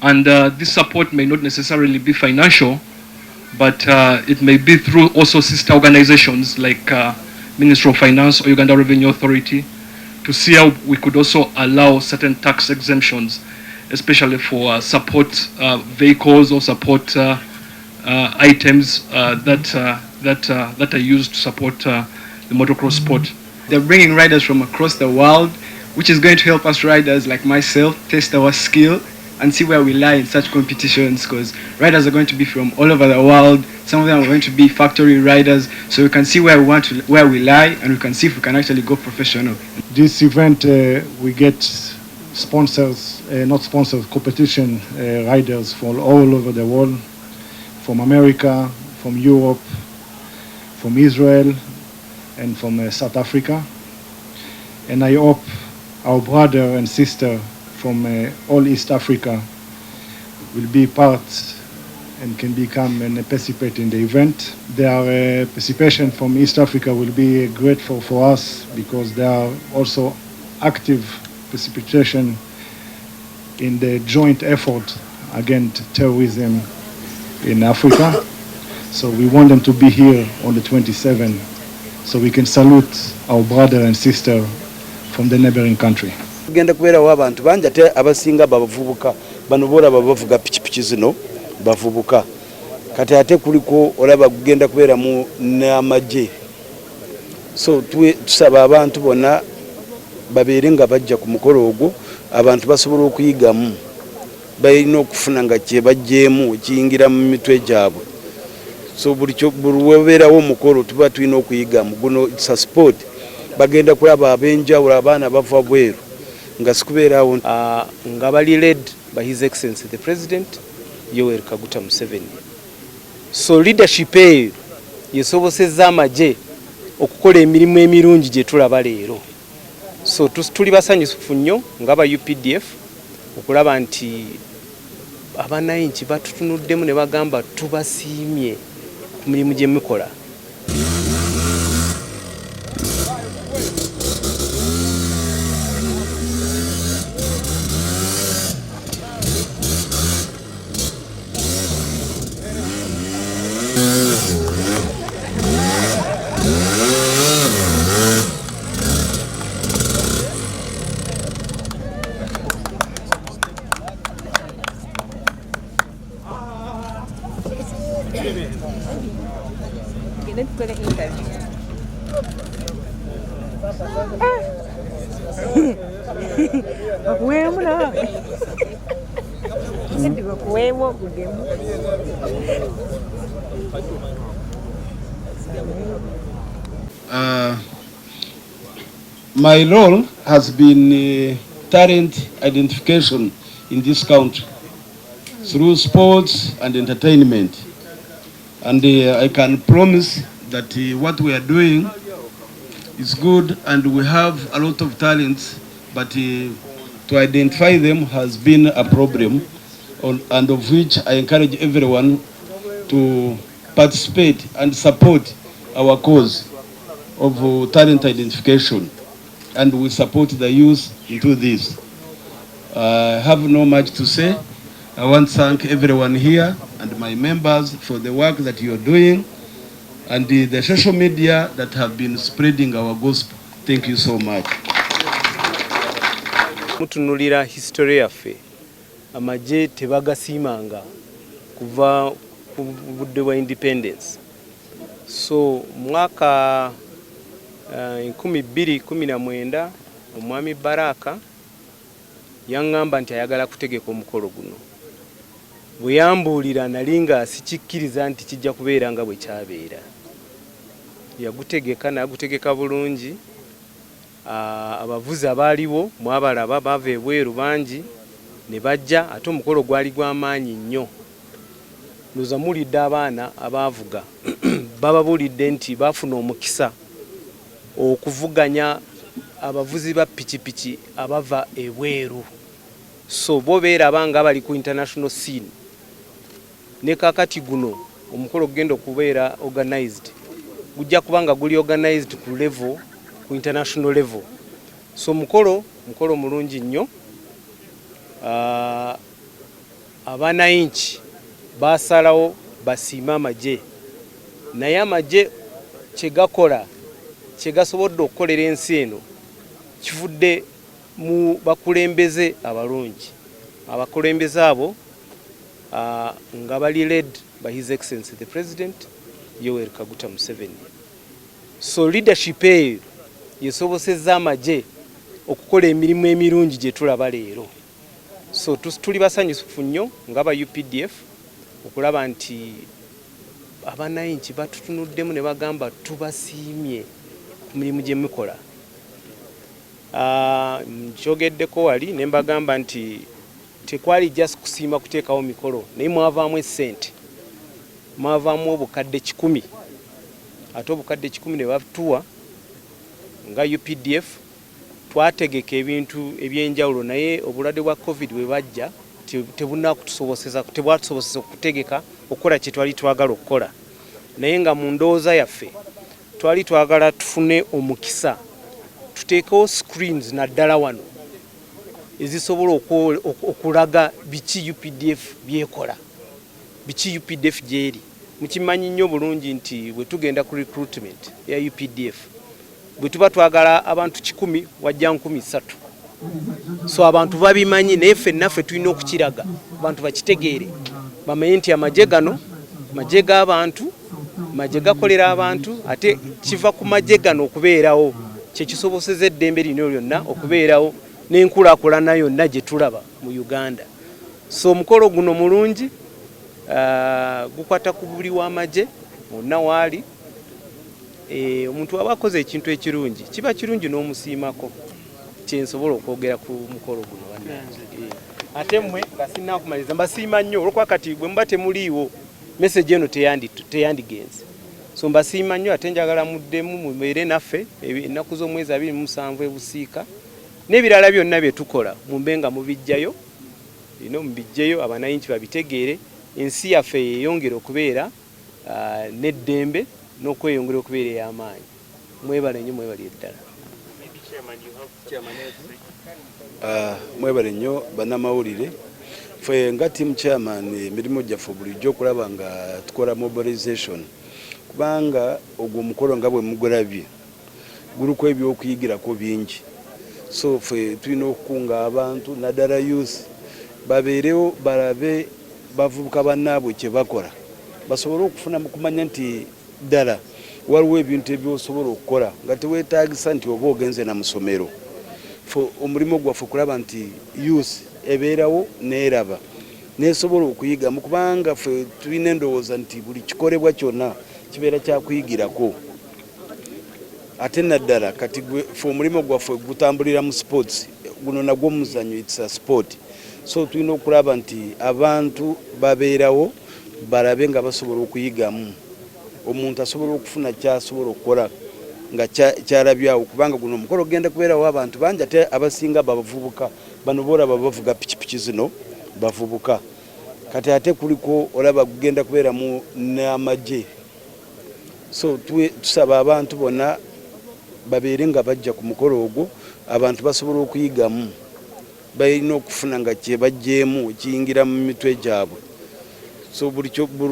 And this support may not necessarily be financial, but it may be through also sister organizations like Ministry of Finance or Uganda Revenue Authority, to see how we could also allow certain tax exemptions, especially for support vehicles or support items that are used to support the motocross sport. They're bringing riders from across the world, which is going to help us riders like myself test our skill and see where we lie in such competitions, because riders are going to be from all over the world. Some of them are going to be factory riders, so we can see where we lie, and we can see if we can actually go professional. This event we get sponsors, not sponsors, competition riders from all over the world, from America, from Europe, from Israel, and from South Africa. And I hope our brother and sister from all East Africa will be part and can become and participate in the event. Their participation from East Africa will be grateful for us, because they are also active participation in the joint effort against terrorism in Africa. So we want them to be here on the 27th, so we can salute our brother and sister from the neighboring country. Genda kubeerawo abantu bangi ate abasinga bavubuka bano boolaba bavuga pikipiki zino bavubuka kati ate kuliko olaba kugenda kubeeramu n'amagye, so tusaba abantu bonna babeere nga bajja ku mukolo ogwo, abantu basobola okuyigamu, balina okufuna nga kye bajjeemu kiyingira mu mitwe gyabwe. So buli webeerawo omukolo tuba tulina okuyigamu guno, it's a sport. Bagenda kulaba abenjawulo, abaana bava bweru nga sikubeerawo nga bali led by His Excellency the President Yoweri Kaguta Museveni. So leadership eyo yesobosezza amagye okukola emirimu emirungi gye tulaba leero. So tuli basanyufu nnyo ng'aba UPDF okulaba nti abanayinki batutunuddemu ne bagamba tubasiimye ku mirimu gye mukola. My role has been talent identification in this country through sports and entertainment. And I can promise that what we are doing is good, and we have a lot of talents, but to identify them has been a problem, and of which I encourage everyone to participate and support our cause of talent identification, and we support the youth into this. I have no much to say. I want to thank everyone here and my members for the work that you are doing, and the social media that have been spreading our gospel. Thank you so much. Mutunulira history yaffe, amagye tebagasiimanga kuva ku budde bwa independence. So mwaka 2019 omwami Baraka yaŋŋamba nti ayagala kutegeka omukolo guno. Bwe yambuulira nali nga sikikkiriza nti kijja kubeera nga bwe kyabeera. Yagutegeka n'agutegeka bulungi. Abavuzi abaaliwo mwabalaba bava ebweru bangi ne bajja, ate omukolo gwali gw'amaanyi nnyo. Ndowooza mulidde abaana abaavuga bababuulidde nti baafuna omukisa okuvuganya abavuzi ba pikipiki abava ebweru. So bo beeraba nga bali ku international scene. Ne kakati guno omukolo gugenda okubeera organized, gujja kubanga guli organized ku level, ku international level. So mukolo mulungi nnyo. abanayinki basalawo basiima amagye naye amagye kyegakola kyegasobodde okukolera ensi eno kivudde mu bakulembeze abalungi abakulembeze abo nga bali led by His Excellency the President Yoweri Kaguta Museveni. So leadership eyo yesobosezza amagye okukola emirimu emirungi gye tulaba leero. So tuli basanyufu nnyo ng'aba UPDF okulaba nti abanayinki batutunuddemu ne bagamba tubasiimye ku mirimu gye mukola. Nkyogeddeko wali ne mbagamba nti tekwali just kusiima kuteekawo mikolo naye mwavaamu essente mwavaamu obukadde 100 ate obukadde 100 ne batuwa nga UPDF twategeka ebintu ebyenjawulo naye obulwadde bwa COVID bwe bajja tebwatusobosesa okutegeka okukola kye twali twagala okukola naye nga mu ndowooza yaffe twali twagala tufune omukisa tuteekewo screens naddala wano ezisobola okulaga biki UPDF byekola biki UPDF gyeri. Mukimanyi nnyo bulungi nti bwe tugenda ku recruitment ya UPDF bwe tuba twagala abantu 100 wajja 300. So abantu babimanyi naye ffennaffe tulina okukiraga abantu bakitegeere bamenye nti amagye gano magye g'abantu magye gakolera abantu ate kiva ku magye gano okubeerawo kyekisoboseza eddembe lino lyonna okubeerawo n'enkulaakulana yonna gye tulaba mu Uganda. So omukolo guno mulungi gukwata ku buli w'amagye wonna waali omuntu aba akoze ekintu ekirungi kiba kirungi n'omusiimako kyensobola okwogera ku mukolo guno ate mmwe nga sinnakumaliza mbasiima nnyo olwokuba kati bwe muba temuliiwo message eno teyandigenze. So mbasiima nnyo ate njagala muddemu mubeere naffe ennaku z'omwezi 27 ebusiika n'ebirala byonna bye tukola mumbe nga mubijjayo mubijjeyo abanayinki babitegeere ensi yaffe yeeyongera okubeera n'eddembe n'okweyongera okubeera ey'amaanyi. Mwebale nnyo mwebale eddala. Mwebale nnyo bannamawulire ffe nga team chairman emirimu gyaffe bulijjo okulaba nga tukola mobilization kubanga ogwo omukolo nga bwe mugulabye guliko ebyokuyigirako bingi. So ffe tulina okukunga abantu naddala youth babeerewo balabe bavubuka bannaabwe kye bakola basobole okufuna kumanya nti ddala waliwo ebintu ebyosobola okukola nga teweetaagisa nti oba ogenze na musomero. Omulimu gwaffe kulaba nti youth ebeerawo neeraba nesobola okuyigamu kubanga ffe tulina endowooza nti buli kikolebwa kyonna kibeera kyakuyigirako ate naddala kati ffe omulimu gwaffe gutambulira mu sports guno nagwo omuzannyo it's a sport. So tulina okulaba nti abantu babeerawo balabe nga basobola okuyigamu omuntu asobola okufuna kyasobola okukola nga kyalabyawo kubanga guno omukolo genda kubeerawo abantu bangi ate abasinga bavubuka bano boolaba bavuga pikipiki zino bavubuka kati ate kuliko olaba gugenda kubeeramu n'amagye. So tusaba abantu bonna babeere nga bajja ku mukolo ogwo abantu basobola okuyigamu balina okufuna nga kye bajjeemu kiyingira mu mitwe gyabwe. So buli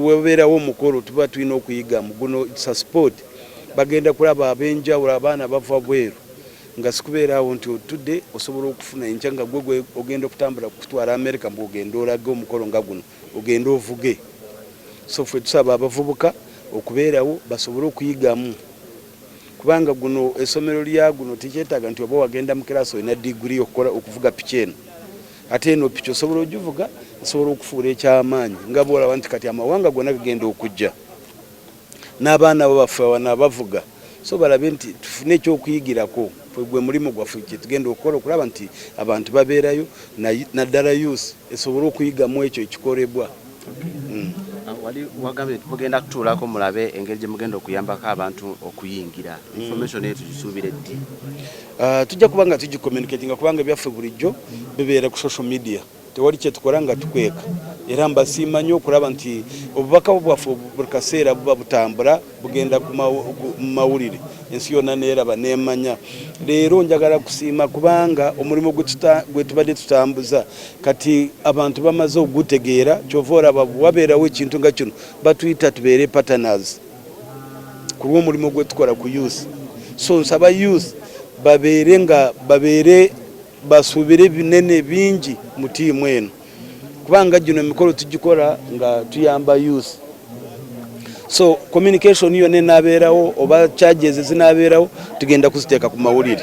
webeerawo omukolo tuba tulina okuyigamu guno it's a sport bagenda kulaba ab'enjawulo abaana bava bweru nga sikubeerawo nti otudde osobola okufuna enkya nga gwe ogenda okutambula kutwala America mbu ogenda olage omukolo nga guno ogenda ovuge. So ffe tusaba abavubuka okubeerawo basobole okuyigamu kubanga guno essomero lya guno tekyetaaga nti oba wagenda mu kirasi olina diguri okuvuga piki eno ate eno piki osobola ogivuga osobola okufuula ekyamaanyi nga bwolaba nti kati amawanga gonna gagenda okujja n'abaana bo baffe wana abavuga. So balabe nti tufune ekyokuyigirako gwe mulimu gwaffe kye tugenda okukola okulaba nti abantu babeerayo naddala youth esobole okuyigamu ekyo ekikolebwa. Wali wagambye tugenda kutuulako mulabe engeri gye mugenda okuyambako abantu okuyingira information eyo tugisuubire ddi? Tujja kuba nga tugicommunicatinga kubanga byaffe bulijjo bibeera ku social media tewali kye tukola nga tukweka era mbasiima nnyo okulaba nti obubaka bwaffe buli kaseera buba butambula bugenda ku mawulire ensi yonna neeraba neemanya. Leero njagala kusiima kubanga omulimu gwe tubadde tutambuza kati abantu bamaze ogutegeera, kyova olaba wabeerawo ekintu nga kino batuyita tubeere partners ku lw'omulimu gwe tukola ku youth. So nsaba youth babeere basuubire binene bingi mu tiimu eno kubanga gino emikolo tugikola nga tuyamba youth. So communication yonna enaabeerawo oba charges zinaabeerawo tugenda kuziteeka ku mawulire.